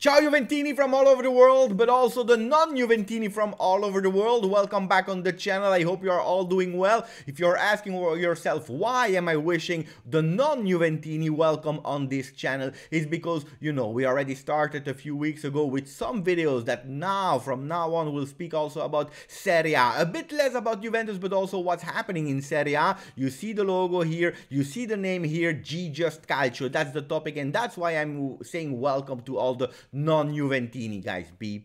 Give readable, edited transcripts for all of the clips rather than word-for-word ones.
Ciao Juventini from all over the world, but also the non-Juventini from all over the world. Welcome back on the channel. I hope you are all doing well. If you're asking yourself, why am I wishing the non-Juventini welcome on this channel? It's because, you know, we already started a few weeks ago with some videos that from now on, we'll speak also about Serie A. A bit less about Juventus, but also what's happening in Serie A. You see the logo here, you see the name here, GJustcalcio. That's the topic, and that's why I'm saying welcome to all the non-Juventini guys. Be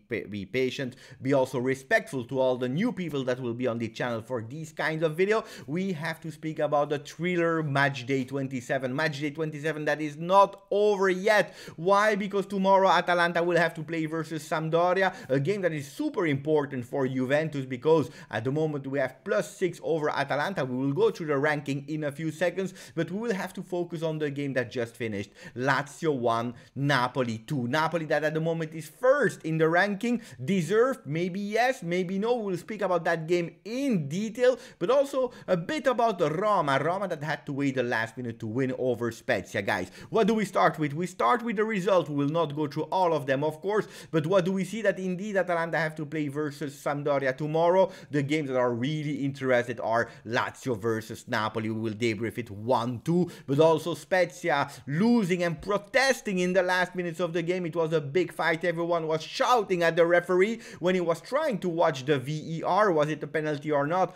patient, be also respectful to all the new people that will be on the channel for these kinds of video. We have to speak about the thriller matchday 27. Matchday 27 that is not over yet. Why? Because tomorrow Atalanta will have to play versus Sampdoria, a game that is super important for Juventus because at the moment we have +6 over Atalanta. We will go through the ranking in a few seconds, but we will have to focus on the game that just finished. Lazio 1, Napoli 2. Napoli that at the moment is first in the ranking. Deserved, maybe yes, maybe no. We'll speak about that game in detail, but also a bit about Roma. Roma that had to wait the last minute to win over Spezia, guys. What do we start with? We start with the result. We will not go through all of them, of course, but what do we see? That indeed Atalanta have to play versus Sampdoria tomorrow. The games that are really interested are Lazio versus Napoli. We will debrief it 1-2, but also Spezia losing and protesting in the last minutes of the game. It was a big fight. Everyone was shouting at the referee when he was trying to watch the VAR. Was it a penalty or not?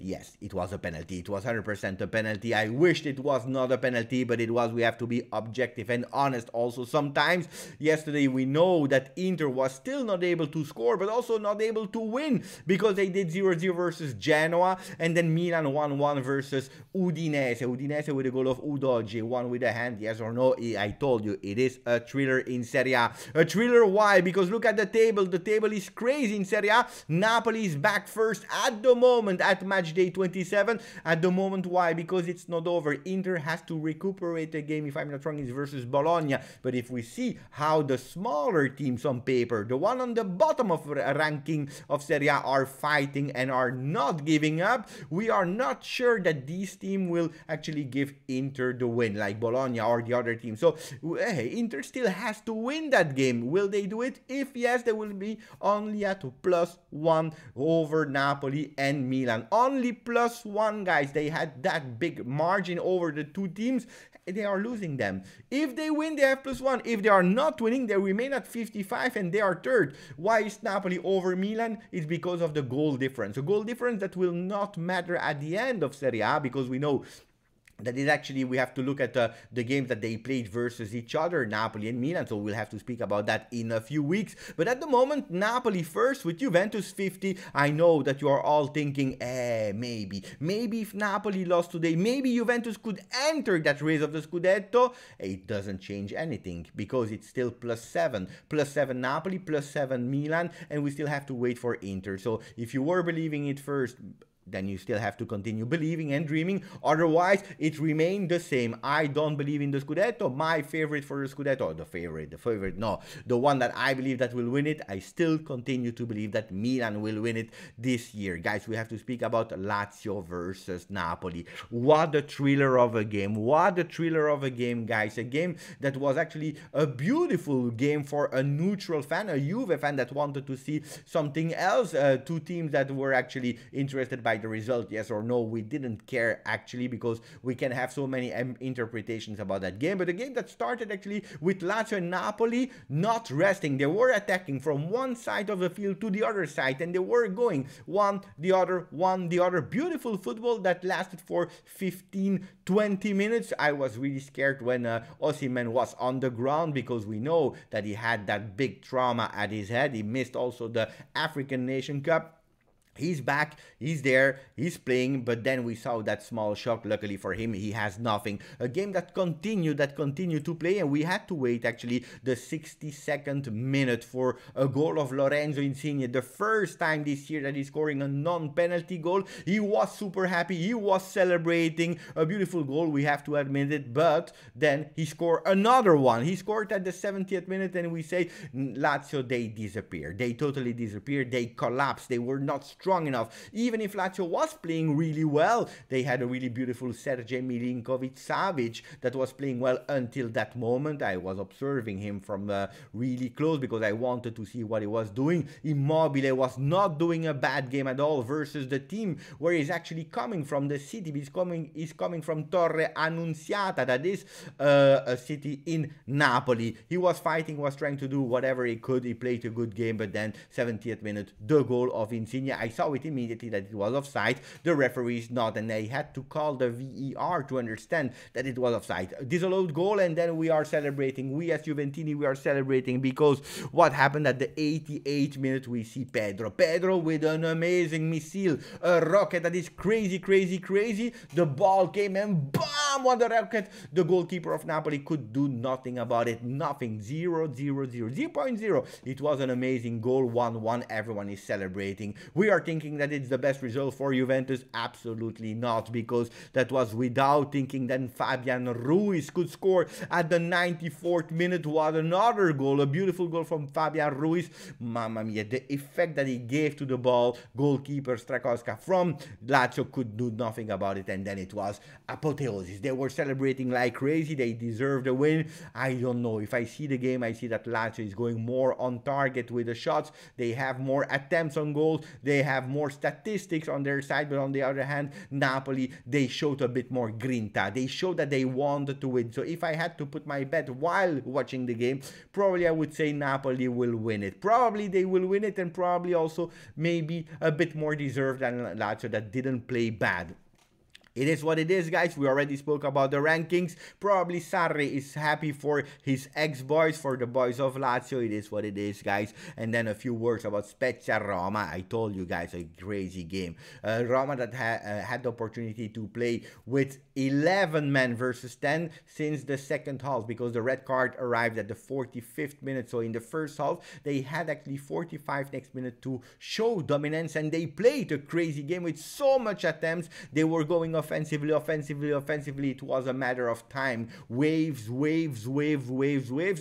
Yes, it was a penalty. It was 100% a penalty. I wished it was not a penalty, but it was. We have to be objective and honest also sometimes. Yesterday we know that Inter was still not able to score, but also not able to win because they did 0-0 versus Genoa, and then Milan 1-1 versus Udinese. Udinese with a goal of Udogie, one with a hand, yes or no? I told you, it is a thriller in Serie A. A thriller, why? Because look at the table. The table is crazy in Serie A. Napoli is back first at the moment, at match day 27 at the moment. Why? Because it's not over. Inter has to recuperate the game, if I'm not wrong, is versus Bologna. But if we see how the smaller teams on paper, the one on the bottom of ranking of Serie A, are fighting and are not giving up, we are not sure that this team will actually give Inter the win like Bologna or the other team. So hey, Inter still has to win that game. Will they do it? If yes, they will be only at +1 over Napoli and Milan. Only +1, guys. They had that big margin over the two teams. They are losing them. If they win, they have +1. If they are not winning, they remain at 55 and they are third. Why is Napoli over Milan? It's because of the goal difference. A goal difference that will not matter at the end of Serie A, because we know that is actually, we have to look at the games that they played versus each other, Napoli and Milan, so we'll have to speak about that in a few weeks. But at the moment, Napoli first with Juventus 50. I know that you are all thinking, maybe if Napoli lost today, maybe Juventus could enter that race of the scudetto. It doesn't change anything because it's still +7. +7 Napoli, +7 Milan, and we still have to wait for Inter. So if you were believing it first, then you still have to continue believing and dreaming. Otherwise, it remained the same. I don't believe in the Scudetto. My favorite for the Scudetto, the one that I believe that will win it, I still continue to believe that Milan will win it this year. Guys, we have to speak about Lazio versus Napoli. What a thriller of a game. What a thriller of a game, guys. A game that was actually a beautiful game for a neutral fan, a Juve fan that wanted to see something else. Two teams that were actually interested by the result, yes or no. We didn't care actually, because we can have so many interpretations about that game. But a game that started actually with Lazio and Napoli not resting. They were attacking from one side of the field to the other side, and they were going one the other. Beautiful football that lasted for 15-20 minutes. I was really scared when Osimhen was on the ground, because we know that he had that big trauma at his head. He missed also the African Nation Cup. He's back, he's there, he's playing, but then we saw that small shock. Luckily for him, he has nothing. A game that continued to play, and we had to wait actually the 62nd minute for a goal of Lorenzo Insigne. The first time this year that he's scoring a non-penalty goal. He was super happy, he was celebrating. A beautiful goal, we have to admit it, but then he scored another one. He scored at the 70th minute, and we say Lazio, they disappeared. They totally disappeared. They collapsed. They were not strong strong enough. Even if Lazio was playing really well, they had a really beautiful Sergej Milinkovic-Savic that was playing well until that moment. I was observing him from really close because I wanted to see what he was doing. Immobile was not doing a bad game at all versus the team where he's actually coming from, the city. He's coming from Torre Annunziata, that is a city in Napoli. He was fighting, was trying to do whatever he could. He played a good game, but then 70th minute, the goal of Insigne. I saw it immediately that it was offside. The referee is not, and they had to call the VAR to understand that it was offside. Disallowed goal, and then we are celebrating. We as Juventini, we are celebrating because what happened at the 88th minute, we see Pedro with an amazing missile, a rocket that is crazy. The ball came and bam, what a rocket. The goalkeeper of Napoli could do nothing about it. Nothing. 0.0. It was an amazing goal. 1-1. Everyone is celebrating. We are thinking that it's the best result for Juventus. Absolutely not, because that was without thinking that Fabian Ruiz could score at the 94th minute. What another goal. A beautiful goal from Fabian Ruiz. Mamma mia, the effect that he gave to the ball. Goalkeeper Strakowska from Lazio could do nothing about it, and then it was apotheosis. They were celebrating like crazy. They deserved a win. I don't know. If I see the game, I see that Lazio is going more on target with the shots. They have more attempts on goals. They have more statistics on their side, but on the other hand, Napoli, they showed a bit more grinta. They showed that they wanted to win. So if I had to put my bet while watching the game, probably I would say Napoli will win it. Probably they will win it, and probably also maybe a bit more deserved than Lazio that didn't play bad. It is what it is, guys. We already spoke about the rankings. Probably Sarri is happy for his ex-boys, for the boys of Lazio. It is what it is, guys. And then a few words about Spezia Roma. I told you guys, a crazy game. Roma that had the opportunity to play with 11 men versus 10 since the second half, because the red card arrived at the 45th minute. So in the first half, they had actually 45 next minute to show dominance, and they played a crazy game with so much attempts. They were going offensively. It was a matter of time. Waves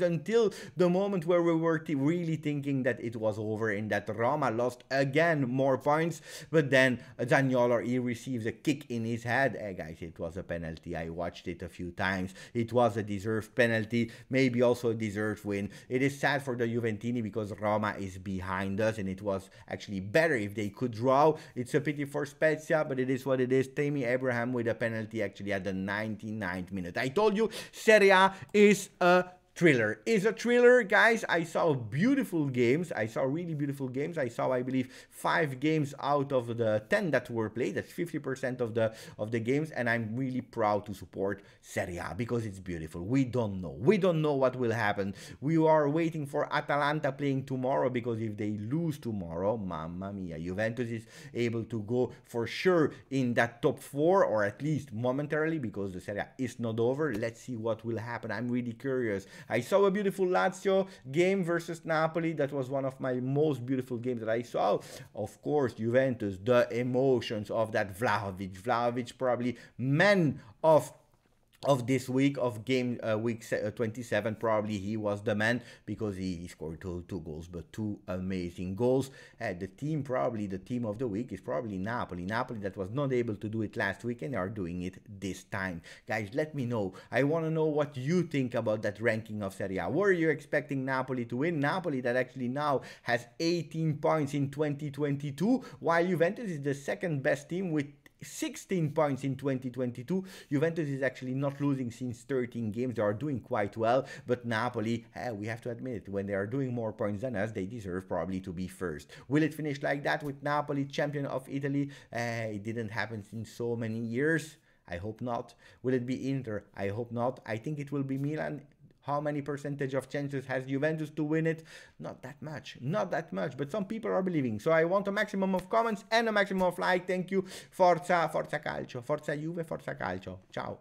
until the moment where we were really thinking that it was over and that Roma lost again more points. But then Zaniolo, he receives a kick in his head. Guys, it was a penalty. I watched it a few times. It was a deserved penalty, maybe also a deserved win. It is sad for the Juventini because Roma is behind us, and it was actually better if they could draw. It's a pity for Spezia, but it is what it is. Tammy Abraham with a penalty actually at the 99th minute. I told you, Serie A is a thriller. Is a thriller, guys. I saw beautiful games. I saw really beautiful games. I saw, I believe, 5 games out of the 10 that were played. That's 50% of the games, and I'm really proud to support Serie A because it's beautiful. We don't know. We don't know what will happen. We are waiting for Atalanta playing tomorrow, because if they lose tomorrow, mamma mia, Juventus is able to go for sure in that top 4, or at least momentarily, because the Serie A is not over. Let's see what will happen. I'm really curious. I saw a beautiful Lazio game versus Napoli. That was one of my most beautiful games that I saw. Of course, Juventus, the emotions of that Vlahovic, probably man of this week, of game week 27, probably he was the man, because he scored two goals, but 2 amazing goals. The team, probably the team of the week, is probably Napoli that was not able to do it last week and are doing it this time. Guys, let me know. I want to know what you think about that ranking of Serie A. Were you expecting Napoli to win? Napoli that actually now has 18 points in 2022, while Juventus is the second best team with 16 points in 2022. Juventus is actually not losing since 13 games. They are doing quite well, but Napoli, we have to admit it, when they are doing more points than us, they deserve probably to be first. Will it finish like that with Napoli champion of Italy? It didn't happen in so many years. I hope not. Will it be Inter? I hope not. I think it will be Milan. How many percentage of chances has Juventus to win it? Not that much. Not that much. But some people are believing. So I want a maximum of comments and a maximum of like. Thank you. Forza Calcio. Forza Juve, Forza Calcio. Ciao.